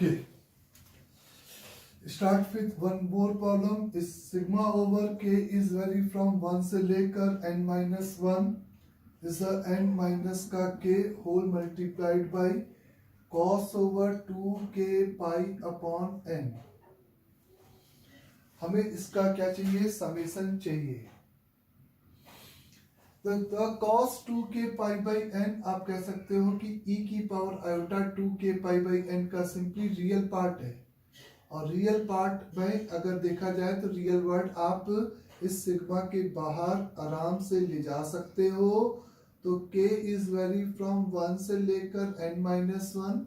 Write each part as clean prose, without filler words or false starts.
Okay. Start with one more problem. Is sigma over k is vary from 1 से लेकर n minus 1 is the n minus का k whole multiplied by cos over 2k pi upon n. हमें इसका क्या चाहिए? Summation चाहिए. तो cos 2k pi by n आप कह सकते हो कि e की power iota 2k pi by n का सिंपली रियल पार्ट है. और रियल पार्ट में अगर देखा जाए तो रियल वर्ड आप इस सिग्मा के बाहर आराम से ले जा सकते हो. तो k इज वेरी फ्रॉम 1 से लेकर n minus 1.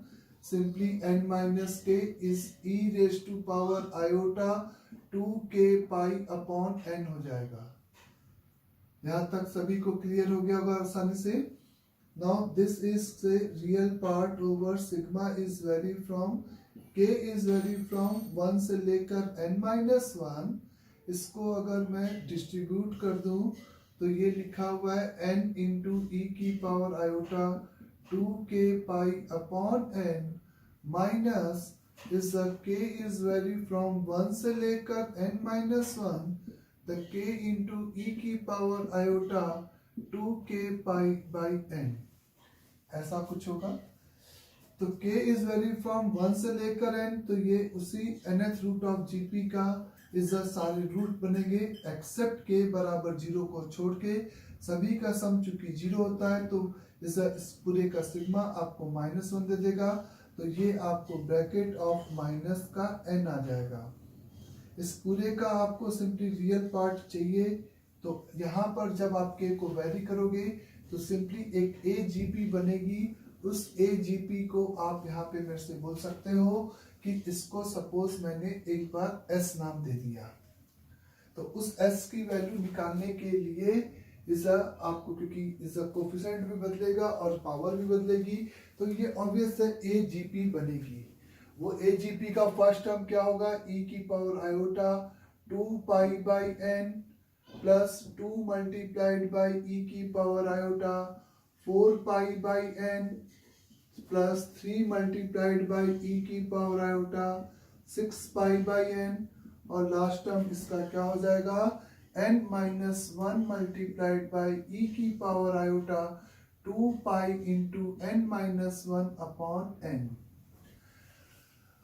Simply n minus k is e raise to power iota 2k pi upon n हो जाएगा. यहाँ तक सभी को क्लियर हो गया होगा आसानी से. नाउ दिस इज से real part over sigma is very from k is very from 1 से लेकर n माइनस 1. इसको अगर मैं डिस्ट्रीब्यूट कर दूं तो ये लिखा हुआ है n इंटू ई की power iota 2k pi upon n minus is k is very from 1 से लेकर n minus 1 the k into e की power iota 2k pi by n. ऐसा कुछ होगा. तो k इज वेरी फ्रॉम 1 से लेकर n, तो ये उसी nth रूट ऑफ gp का इस सारे रूट बनेंगे एक्सेप्ट k बराबर 0 को छोड़ के. सभी का सम चूंकि 0 होता है तो इस पूरे का सिग्मा आपको -1 दे देगा. तो ये आपको ब्रैकेट ऑफ माइनस का n आ जाएगा. इस पूरे का आपको सिंपली रियल पार्ट चाहिए. तो यहाँ पर जब आप k को वेरी करोगे तो सिंपली एक AGP बनेगी. उस AGP को आप यहाँ पे मेरे से बोल सकते हो कि इसको सपोज मैंने एक बार S नाम दे दिया. तो उस S की वैल्यू निकालने के लिए इस आपको, क्योंकि इस कोफिशिएंट भी बदलेगा और पावर भी बदलेगी, तो ये ऑब्वियस है AGP बनेगी. वो AGP का फर्स्ट टर्म क्या होगा? e की power iota 2 pi by n plus 2 multiplied by e की power iota 4 pi by n plus 3 multiplied by e की power iota 6 pi by n. और लास्ट टर्म इसका क्या हो जाएगा? n minus 1 multiplied by e की power iota 2 pi into n minus 1 upon n.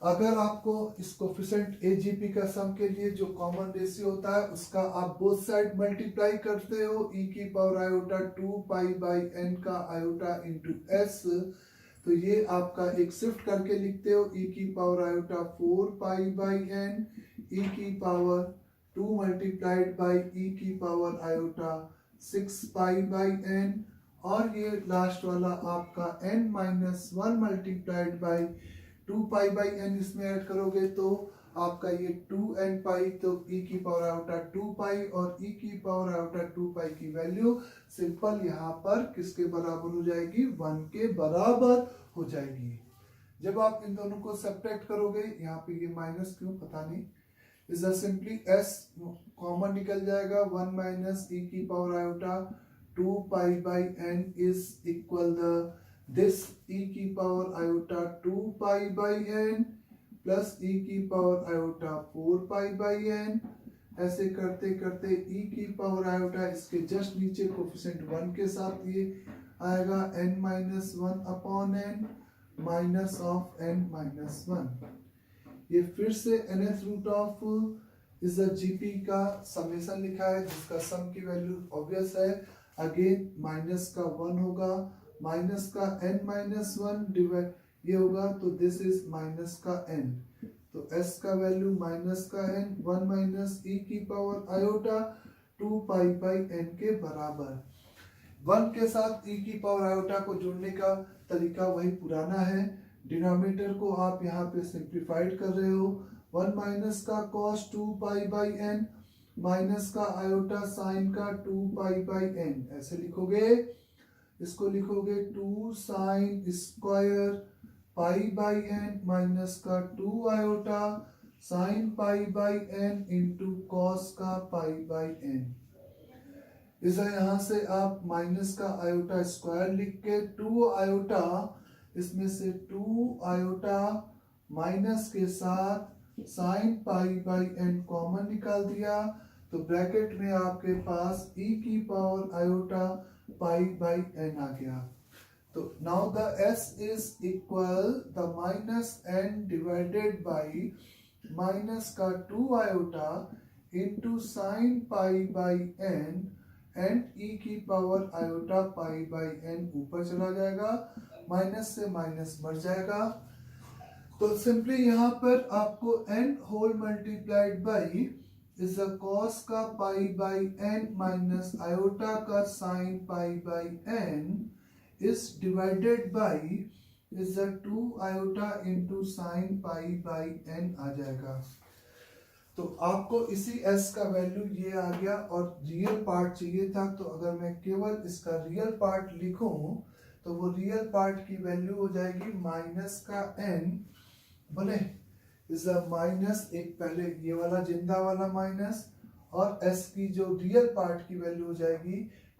अगर आपको इस कोफिशिएंट AGP का सम के लिए जो कॉमन रेशियो होता है उसका आप बोथ साइड मल्टीप्लाई करते हो e की power iota 2 pi by n का आयोटा इंटू s. तो ये आपका एक शिफ्ट करके लिखते हो e की power iota 4 pi by n e की पावर 2 मल्टीप्लाइड बाई e की power iota 6 pi by n. और ये लास्ट वाला आपका n minus 1 multiplied by 2 pi by n इसमें ऐड करोगे तो आपका ये 2n पाई. तो e की पावर आयोटा 2 पाई और e की पावर आयोटा 2 पाई की वैल्यू सिंपल यहाँ पर किसके बराबर हो जाएगी? 1 के बराबर हो जाएगी. जब आप इन दोनों को सब्ट्रैक्ट करोगे, यहाँ पे ये माइनस क्यों पता नहीं, इज सिंपली s कॉमन निकल जाएगा. 1 माइनस e की power iota 2 pi by n is equal the this e की power iota 2 pi by n plus e की power iota 4 pi by n. ऐसे करते करते e की पावर आयोटा इसके जस्ट नीचे कोफिशिएंट 1 के साथ ये आएगा n minus 1 upon n minus of n minus 1. ये फिर से nth रूट ऑफ इस GP का समेशन लिखा है जिसका सम की वैल्यू ऑब्वियस है. अगेन माइनस का 1 होगा, माइनस का n माइनस 1 डिवाइड ये होगा, तो दिस इज माइनस का n. तो s का वैल्यू माइनस का n 1 माइनस e की power iota 2 pi by n के बराबर. 1 के साथ e की पावर आयोटा को जोड़ने का तरीका वही पुराना है. डिनोमिनेटर को आप यहाँ पे सिंप्लीफाइड कर रहे हो. 1 माइनस का cos 2 pi by n minus का आयोटा साइन का 2 पाई बाई n. ऐसे लिखोगे. इसको लिखोगे 2 sine square pi by n minus का 2 iota sine pi by n into cos का पाई बाई n. इसे यहाँ से आप माइनस का आयोटा स्क्वायर लिख के 2 आयोटा, इसमें से 2 आयोटा माइनस के साथ sine pi by n common निकाल दिया, तो ब्रैकेट में आपके पास e की power iota pi by n आ गया। तो now the s is equal the minus n divided by minus का 2 iota into sine pi by n and e की power iota pi by n ऊपर चला जाएगा, माइनस से माइनस बढ़ जाएगा। तो सिंपली यहाँ पर आपको n whole multiplied by is the cos का pi by n minus iota का sine pi by n is divided by is the 2 iota into sine pi by n आ जाएगा। तो आपको इसी s का वैल्यू ये आ गया और रियल पार्ट चाहिए था, तो अगर मैं केवल इसका रियल पार्ट लिखूं तो वो रियल पार्ट की वैल्यू हो जाएगी माइनस का n बने इज अ माइनस, एक पहले ये वाला जिंदा वाला माइनस, और s की जो रियल पार्ट की वैल्यू हो जाएगी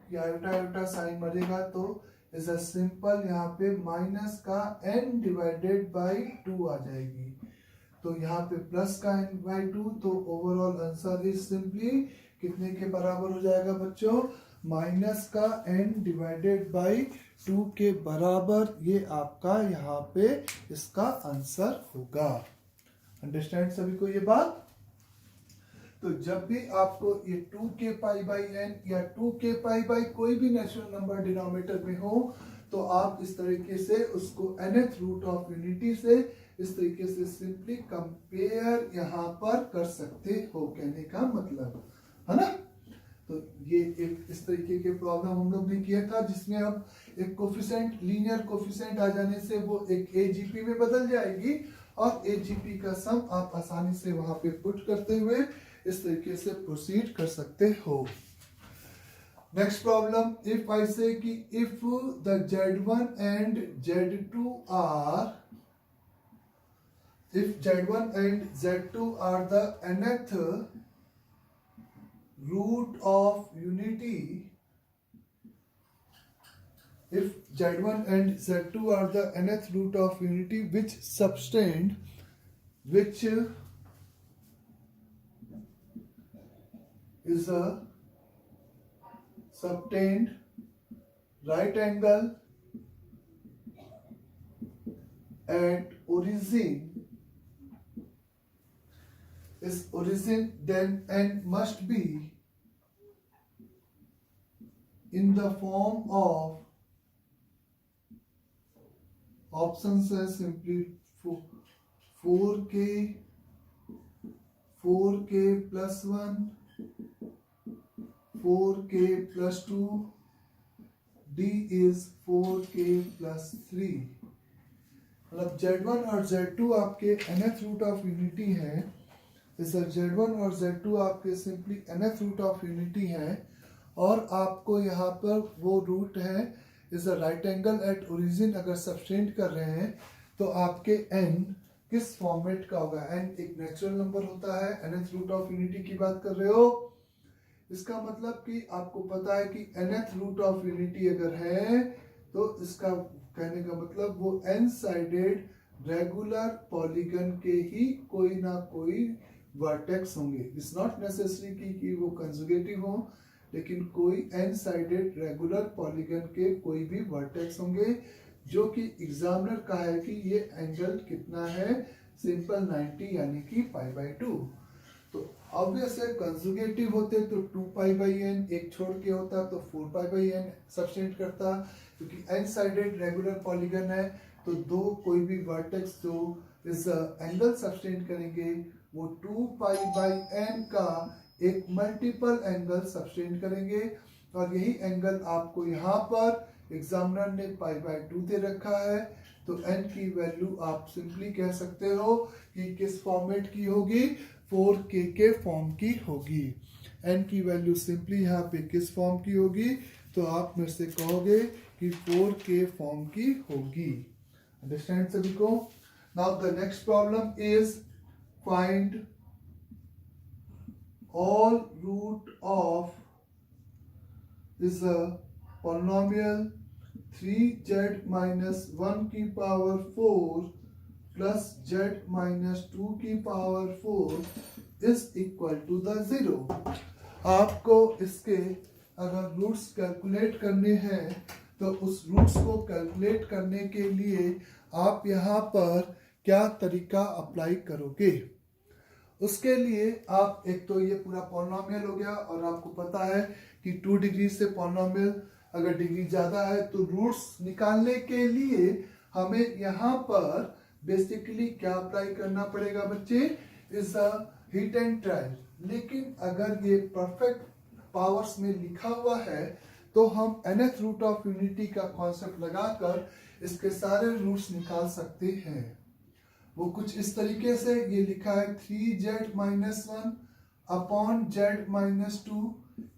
कि आयोटा आयोटा साइन मरेगा, तो इज अ सिंपल यहाँ पे माइनस का n डिवाइडेड बाई 2 आ जाएगी। तो यहाँ पे प्लस का n बाई 2, तो ओवरऑल आंसर इज सिंपली कितने के बराबर हो जाएगा बच्चों, माइनस का n डिवाइडेड बाई 2 के बराबर ये आपका यहाँ पे इसका आंसर होगा। अंडरस्टैंड सभी को ये बात। तो जब भी आपको ये 2k पाई बाई n या 2k पाई बाई कोई भी नेचुरल नंबर डिनोमिनेटर में हो, तो आप इस तरीके से उसको nth रूट ऑफ यूनिटी से इस तरीके से सिंपली कंपेयर यहाँ पर कर सकते हो, कहने का मतलब है ना। तो ये एक इस तरीके के प्रॉब्लम हम लोग ने किया था, जिसमें अब एक कोफिशिएंट लीनियर कोफिशिएंट आ जाने से वो एक AGP में बदल जाएगी और AGP का सम आप आसानी से वहां पे पुट करते हुए इस तरीके से प्रोसीड कर सकते हो। Next problem, if I say कि if the Z1 and Z2 are, if Z1 and Z2 are the nth root of unity, if Z1 and Z2 are the nth root of unity, which subtend is a subtend right angle at origin is origin, then and must be in the form of options है simply 4k plus 1, 4k plus 2, D is 4k plus 3। मतलब Z1 और Z2 आपके nth root of unity हैं, Z1 और Z2 आपके simply nth root of unity हैं, और आपको यहाँ पर वो रूट है is a right angle at origin अगर सब्सटेंड कर रहे हैं, तो आपके n किस फॉर्मेट का होगा। n एक नेचुरल नंबर होता है, nth रूट ऑफ यूनिटी की बात कर रहे हो, इसका मतलब कि आपको पता है कि nth रूट ऑफ यूनिटी अगर है तो इसका कहने का मतलब वो n साइडेड रेगुलर पॉलीगन के ही कोई ना कोई वर्टेक्स होंगे। इट्स नॉट नेसेसरी कि वो कंजुगेटिव हो, लेकिन कोई n साइडेड रेगुलर पॉलीगन के कोई भी वर्टेक्स होंगे, जो कि एग्जामिनर का है कि ये एंगल कितना है, सिंपल 90 यानी कि पाई बाई 2। तो ऑब्वियस है कंजुगेटिव होते तो 2 पाई बाई n, एक छोड़ के होता तो 4 पाई बाई n सब्सटेंट करता, क्योंकि n साइडेड रेगुलर पॉलीगन है तो दो कोई भी वर्टेक्स जो इस एंगल सब्सटेंट करेंगे वो 2 पाई बाई n का एक मल्टीपल एंगल सब्सटेंड करेंगे, और यही एंगल आपको यहाँ पर एग्जामिनर ने पाई बाई 2 दे रखा है। तो n की वैल्यू आप सिंपली कह सकते हो कि किस फॉर्मेट की होगी, 4k के फॉर्म की होगी। n की वैल्यू सिंपली यहाँ पे किस फॉर्म की होगी, तो आप मेरे से कहोगे कि 4k फॉर्म की होगी। अंडरस्टैंड सभी को। Now the next problem is find all root of is a polynomial 3z minus 1 की पावर 4 plus z minus 2 की power 4 is equal to the 0। आपको इसके अगर रूट्स कैलकुलेट करने हैं तो उस रूट्स को कैलकुलेट करने के लिए आप यहाँ पर क्या तरीका अप्लाई करोगे। उसके लिए आप एक तो ये पूरा पॉलिनोमियल हो गया और आपको पता है कि 2 डिग्री से पॉलिनोमियल अगर डिग्री ज्यादा है तो रूट्स निकालने के लिए हमें यहाँ पर बेसिकली क्या अप्लाई करना पड़ेगा बच्चे, is a hit and trial. लेकिन अगर ये परफेक्ट पावर्स में लिखा हुआ है तो हम nth रूट ऑफ यूनिटी का कॉन्सेप्ट लगाकर इसके सारे रूट्स निकाल सकते हैं। वो कुछ इस तरीके से ये लिखा है 3z minus 1 upon z minus 2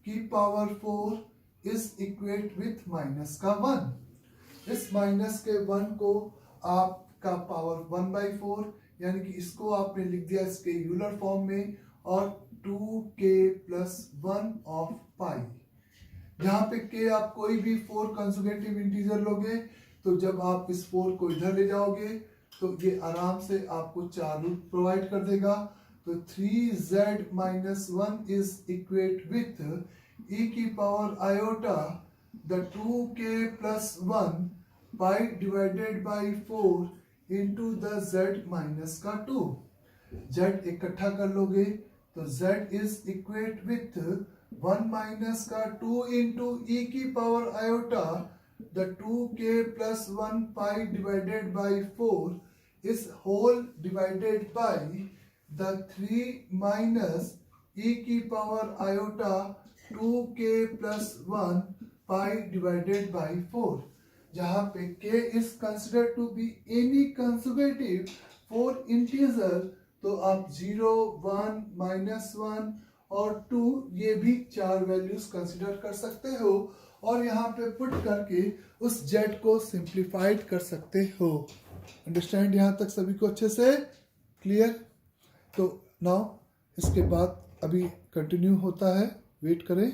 की power 4 is equate with minus का 1। इस माइनस के 1 को आपका पावर 1/4 यानी कि इसको आपने लिख दिया इसके यूलर फॉर्म में और 2k प्लस 1 ऑफ पाई। यहाँ पे k आप कोई भी 4 कंजुगेटिव इंटीजर लोगे तो जब आप इस 4 को इधर ले जाओगे तो ये आराम से आपको 4 रूट प्रोवाइड कर देगा। तो 3z minus 1 is equate with e की power iota the 2k plus 1 pi divided by 4 into the z minus का 2। z इकट्ठा कर लोगे तो z is equate with 1 minus का 2 इंटू e की power iota the 2k plus 1 pi divided by 4 is whole divided by the 3 minus e की power iota 2k plus 1 pi divided by 4, जहाँ पे k is considered to be any consecutive 4 integer तो आप 0, 1, -1 और 2 ये भी 4 values consider कर सकते हो और यहाँ पे पुट करके उस z को सिंप्लीफाइड कर सकते हो। अंडरस्टैंड यहाँ तक सभी को अच्छे से क्लियर। तो नाउ इसके बाद अभी कंटिन्यू होता है, वेट करें।